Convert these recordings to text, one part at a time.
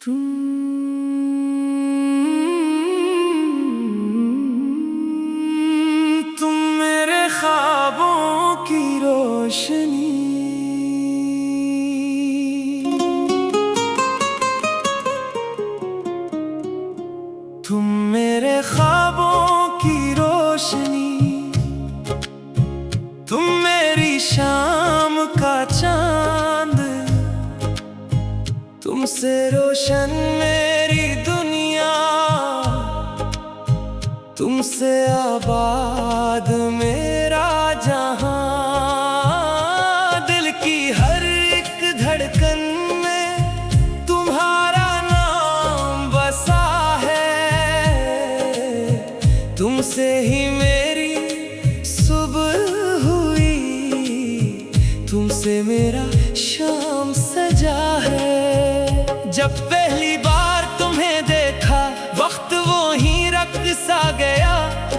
तुम मेरे ख्वाबों की रोशनी, तुम मेरे ख्वाबों की रोशनी, तुम मेरी शाम का चांद, तुमसे रोशन मेरी दुनिया, तुमसे आबाद मेरा जहां। दिल की हर एक धड़कन में तुम्हारा नाम बसा है, तुमसे ही मेरी सुबह हुई, तुमसे मेरा शाम सजा है। जब पहली बार तुम्हें देखा वक्त वो ही सा गया,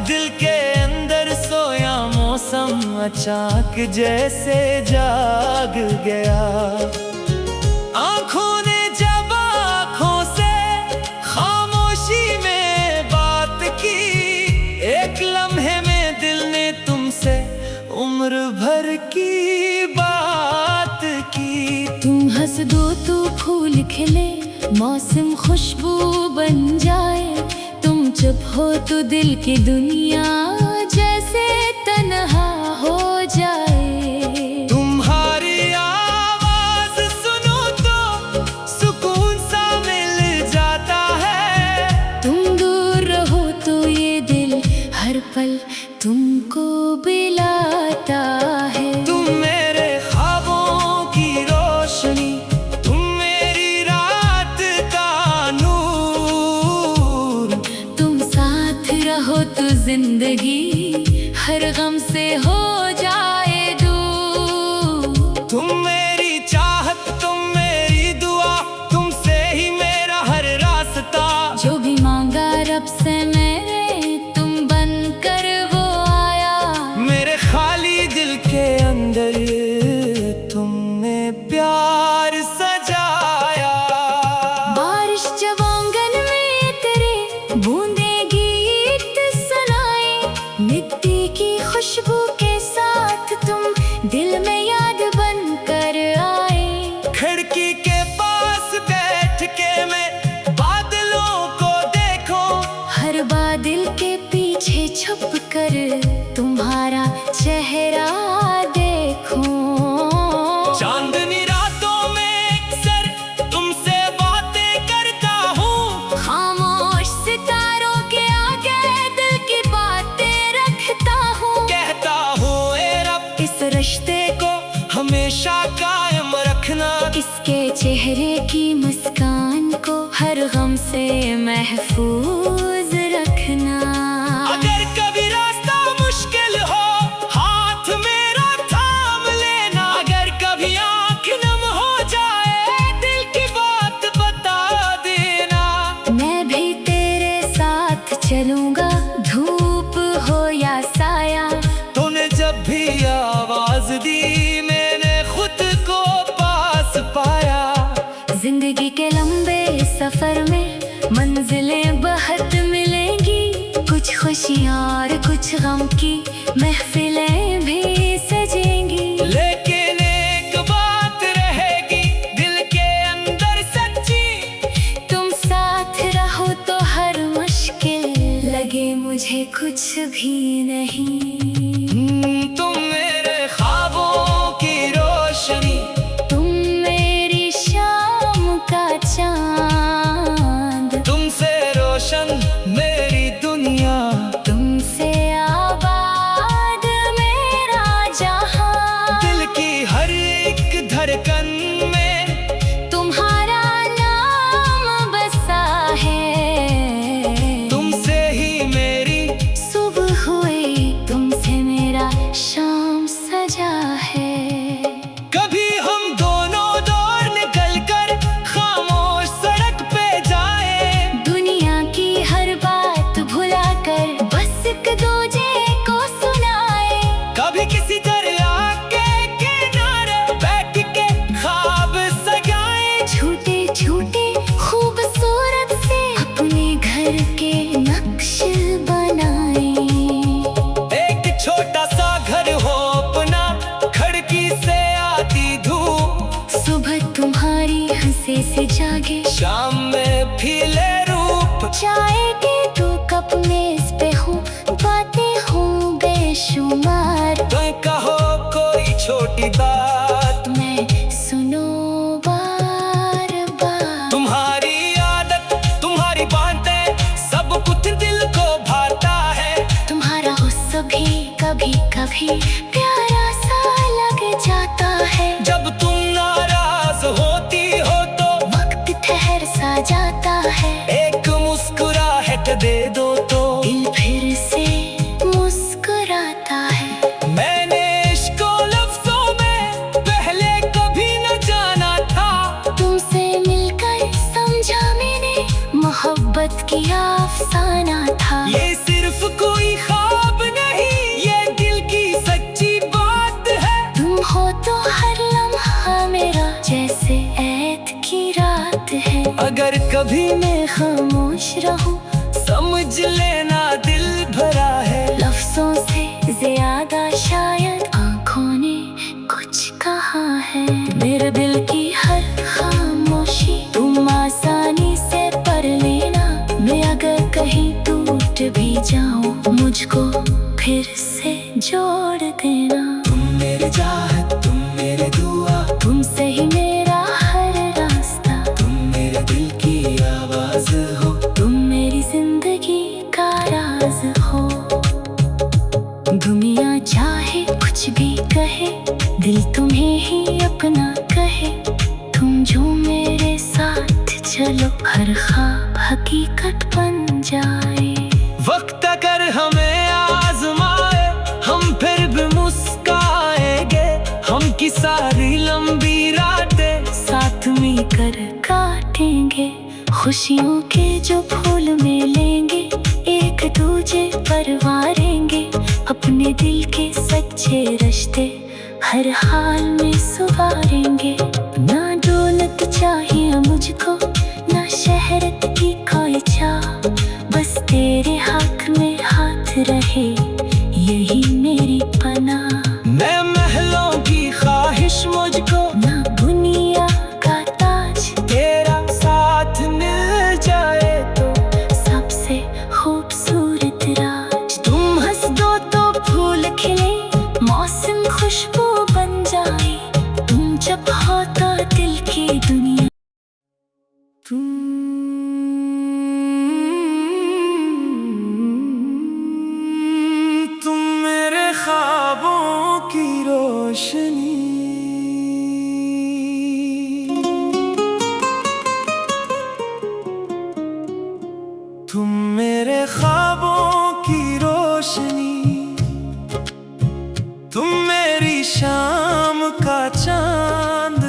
दिल के अंदर सोया मौसम अचानक जैसे जाग गया। आंखों ने जब आंखों से खामोशी में बात की, एक लम्हे में दिल ने तुमसे उम्र भर की बात की। तुम हंस दो तो फूल खिले, मौसम खुशबू बन जाए, तुम चुप हो तो दिल की दुनिया जैसे तन्हा हो जाए। तुम्हारी आवाज सुनो तो सुकून सा मिल जाता है, तुम दूर रहो तो ये दिल हर पल तुमको बुलाता है। तुम मेरे ख्वाबों की रोशनी, तुम मेरी रात का नूर, तुम साथ रहो तो जिंदगी हर गम से हो जाए दूर। तुम मेरी चाहत, तुम मेरी दुआ, तुमसे ही मेरा हर रास्ता। जो भी मांगा रब से मेरे तुम बनकर वो आया, मेरे खाली दिल के अंदर तुमने प्यार सजाया। बारिश जब आंगन में तेरे बूंदे गीत सुनाए, मिट्टी की खुशबू के साथ तुम दिल में याद बनकर आए। खिड़की के पास बैठ के मैं बादलों को देखो, हर बादल के पीछे छुप कर तुम्हारा चेहरा देखूं। चांदनी रातों में अक्सर तुमसे बातें करता हूँ, खामोश सितारों के आगे दिल की बातें रखता हूँ। कहता हूँ ए रब, इस रिश्ते को हमेशा कायम रखना, इसके चेहरे की मुस्कान को हर गम से महफूज रखना। अगर कभी रास्ता मुश्किल हो हाथ मेरा थाम लेना, अगर कभी आँख नम हो जाए दिल की बात बता देना। मैं भी तेरे साथ चलूंगा, धूप हो या साया। तूने जब भी आवाज दी मैंने खुद को पास पाया। जिंदगी के लंबे सफर में मंजिलें बहुत मिलेंगी, कुछ खुशियाँ और कुछ गम की महफिलें भी सजेंगी। लेकिन एक बात रहेगी दिल के अंदर सच्ची, तुम साथ रहो तो हर मुश्किल लगे मुझे कुछ भी नहीं। तुम मेरे ख्वाबों की रोशनी, तुम मेरी शाम का चांद, तुमसे रोशन मेरी दुनिया, तुमसे आबाद मेरा जहां। दिल की हर एक धड़कन में तुम्हारा नाम बसा है, तुमसे ही मेरी सुबह हुई, तुमसे मेरा शाम सजा है। कभी हम दोनों दौर निकल कर खामोश सड़क पे जाए, दुनिया की हर बात भुला कर बस एक दूजे को सुनाए। कभी किसी दरिया के किनारे बैठ के ख्वाब सजाए, झूठे झूठे खूब हंसे से जागे, शाम में फीले रूप, चाय के 2 कप मेज पे हूँ, बातें हूँ बेशुमार। तुम कहो कोई छोटी बात, मैं सुनो बार बार। तुम्हारी आदत, तुम्हारी बातें, सब कुछ दिल को भाता है। तुम्हारा गुस्सा भी कभी कभी प्यारा सा लग जाता है। जब तुम नाराज होती हो तो वक्त ठहर सा जाता है। एक मुस्कुराहट दे दो तो दिल फिर से मुस्कुराता है। मैंने इश्क को लफ्जों में पहले कभी न जाना था। तुमसे मिलकर समझा मैंने मोहब्बत की अफसाना था। ये सिर्फ कोई ख्वाब नहीं, ये दिल की सच्ची बात है। तुम हो तो हर लम्हा मेरा जैसे ऐत की रात है। अगर कभी मैं खामोश रहूं, समझ लेना दिल भरा है। लफ्जों से ज्यादा शायद आँखों ने कुछ कहा है। मेरे दिल की हर खामोशी तुम आसानी से पढ़ लेना। मैं अगर कहीं टूट भी जाऊं, मुझको फिर से जोड़ देना। तुम मेरे चाहत, तुम मेरे दुआ, तुमसे ही मेरा हर रास्ता। तुम मेरे दिल की आवाज हो। तुम मेरी जिंदगी का राज हो। दुनिया चाहे कुछ भी कहे, दिल तुम्हें ही अपना कहे। तुम जो मेरे साथ चलो, हर ख्वाब हकीकत बन जाए। वक्त अगर हमें आजमाए, हम फिर भी मुस्काएंगे। हम की सारी लंबी रातें साथ मिलकर काटेंगे। खुशियों के जो फूल में लेंगे, एक दूजे पर वारेंगे। अपने दिल के सच्चे रिश्ते हर हाल में सुधारेंगे। ना दौलत चाहिए मुझको, ना शहरत की कोई चाह, बस तेरे हक में हाथ रहे, यही मेरी पनाह। मैं महलों की ख्वाहिश मुझको, ना दुनिया का ताज, तेरा साथ मिल जाए तो सबसे खूबसूरत राज। तुम हंस दो तो फूल खिले, मौसम खुशबू बन जाए। तुम जब हो तो दिल की दुनिया। तुम मेरे ख्वाबों की रोशनी। तुम मेरे ख्वाबों की रोशनी। तुम मेरी शाम का चांद।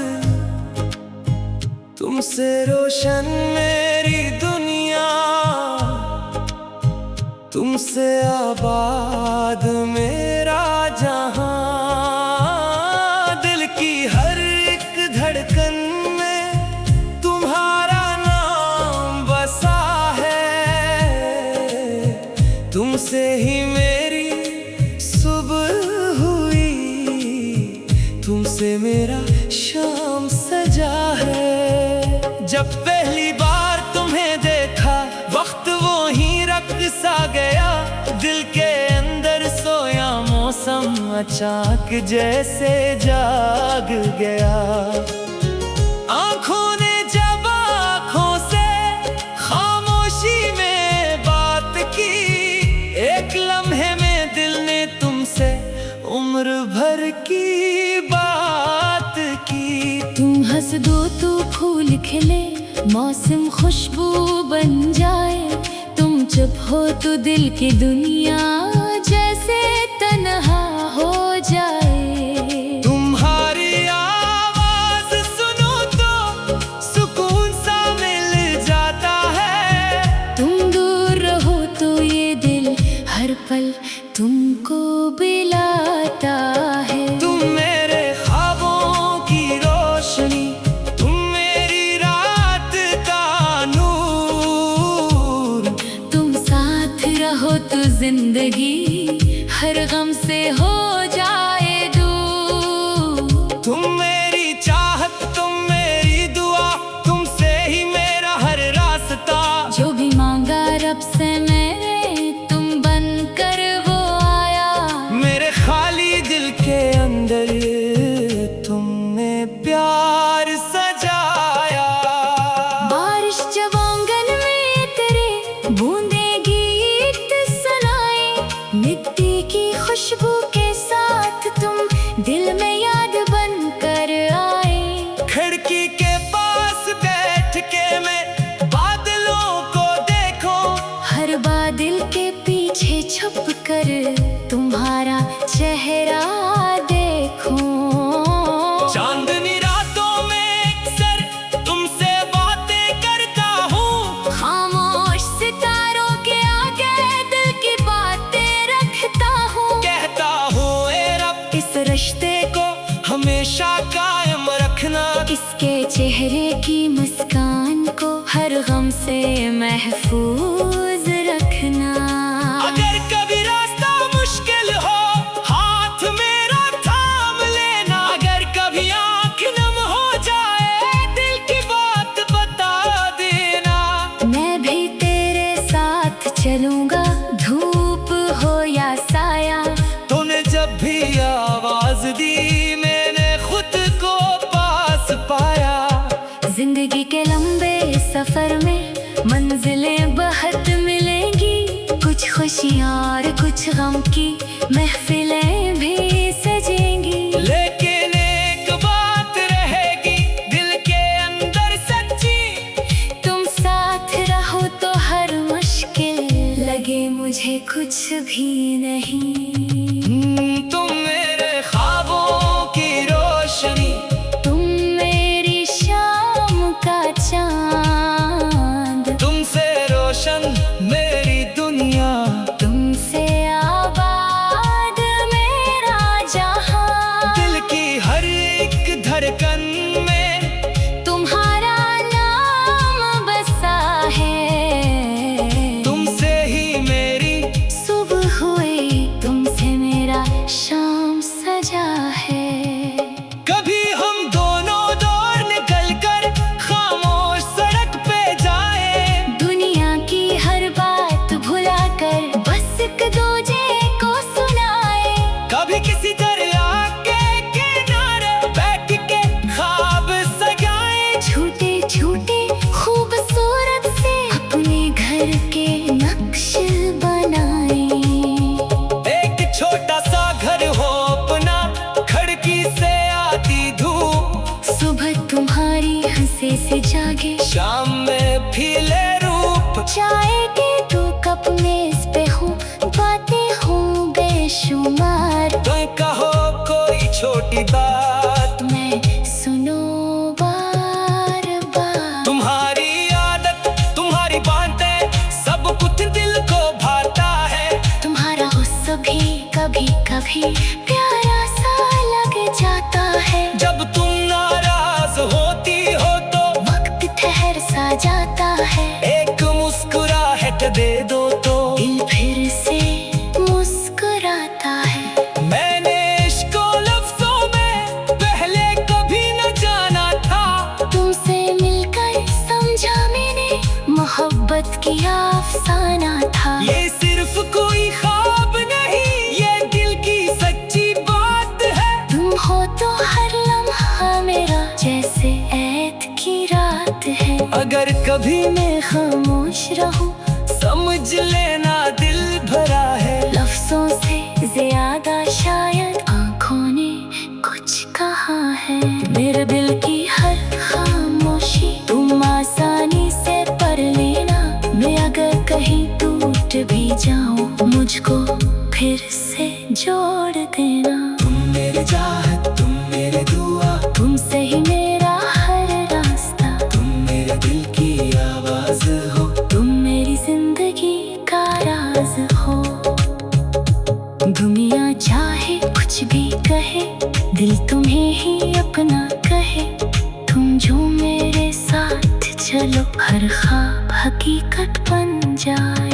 तुमसे रोशन मेरी दुनिया, तुमसे आबाद मेरा जहां। दिल की हर एक धड़कन में तुम्हारा नाम बसा है। तुमसे ही मेरी सुबह हुई, तुमसे मेरा शाम सजा है। जब पहली बार तुम्हें देखा, वक्त वो ही रख सा गया। दिल के अंदर सोया मौसम अचानक जैसे जाग गया। आँखों ने जब आँखों से खामोशी में बात की, एक लम्हे में दिल ने तुमसे उम्र भर की बात की। तुम हंस दो तो फूल खिले, मौसम खुशबू बन जाए। तुम चुप हो तो दिल की दुनिया जैसे तन्हा हो जाए। तुम्हारी आवाज सुनो तो सुकून सा मिल जाता है। तुम दूर रहो तो ये दिल हर पल तुमको बुलाता है। तुम मेरे ख्वाबों की रोशनी, तुम मेरी रात का नूर। तुम साथ रहो तो जिंदगी हर गम से हो जाए दूर। तुम मेरी चाहत, तुम मेरी दुआ, मुस्कान को हर गम से महफूज रखना। अगर कभी रास्ता मुश्किल हो हाथ मेरा थाम लेना। अगर कभी आँख नम हो जाए दिल की बात बता देना। मैं भी तेरे साथ चलूंगा धूप हो या साया। तूने जब भी आवाज दी मैंने खुद को पास पाया। जिंदगी के लंबे सफर में मंजिलें बहुत मिलेंगी। कुछ खुशियाँ और कुछ गम की महफिलें भी सजेंगी। लेकिन एक बात रहेगी दिल के अंदर सच्ची। तुम साथ रहो तो हर मुश्किल लगे मुझे कुछ भी नहीं। तुम मेरे ख्वाबों की रोशनी। तुम मेरी शाम का चांद। तुमसे रोशन मेरी दुनिया। तुमसे आबाद मेरा जहां। दिल की हर एक धड़कन में तुम्हारा नाम बसा है। तुमसे ही मेरी सुबह हुई तुमसे मेरा शाम सजा है। कभी हम दोनों दौर निकल कर खामोश सड़क पे जाए। दुनिया की हर बात भुला कर बस एक दूजे को सुनाए। कभी किसी दरिया के किनारे बैठ के ख्वाब सजाए। छोटे छोटे खूबसूरत से अपने घर के नक्श बनाए। एक छोटा सा घर हो अपना खिड़की से आती धूप। सुबह तुम्हारी हंसी से जागे शाम में फीले रूप। चाय के 2 कप मेज पे हूँ बातें हूँ बेशुमार। तुम कहो कोई छोटी बात मैं सुनो बार बार। तुम्हारी आदत तुम्हारी बातें सब कुछ दिल को भाता है। तुम्हारा गुस्सा भी कभी कभी प्यारा सा लग जाता है। जब तुम नाराज होती हो तो वक्त ठहर सा जाता है। एक मुस्कुराहट दे दो तो दिल फिर से मुस्कुराता है। मैंने इश्क को लफ्जों में पहले कभी न जाना था। तुमसे मिलकर समझा मैंने मोहब्बत की अफसाना था। ये सिर्फ कोई ख्वाब नहीं ये दिल की सच्ची बात है। तुम हो तो हर लम्हा मेरा जैसे ऐत की रात है। अगर कभी मैं खामोश रहूं समझ लेना दिल भरा है। लफ्जों से ज्यादा शायद आँखों ने कुछ कहा है। मेरे दिल की हर खामोशी तुम आसानी से पढ़ लेना। मैं अगर कहीं टूट भी जाऊं मुझको फिर से जोड़ देना। तुम मेरी चाहत तुम मेरे दुआ। तुमसे ही मेरा हर रास्ता। तुम मेरे दिल की आवाज हो। तुम मेरी जिंदगी का राज हो। दुनिया चाहे कुछ भी कहे दिल तुम्हें ही अपना कहे। तुम जो मेरे साथ चलो हर ख्वाब हकीकत बन जाए।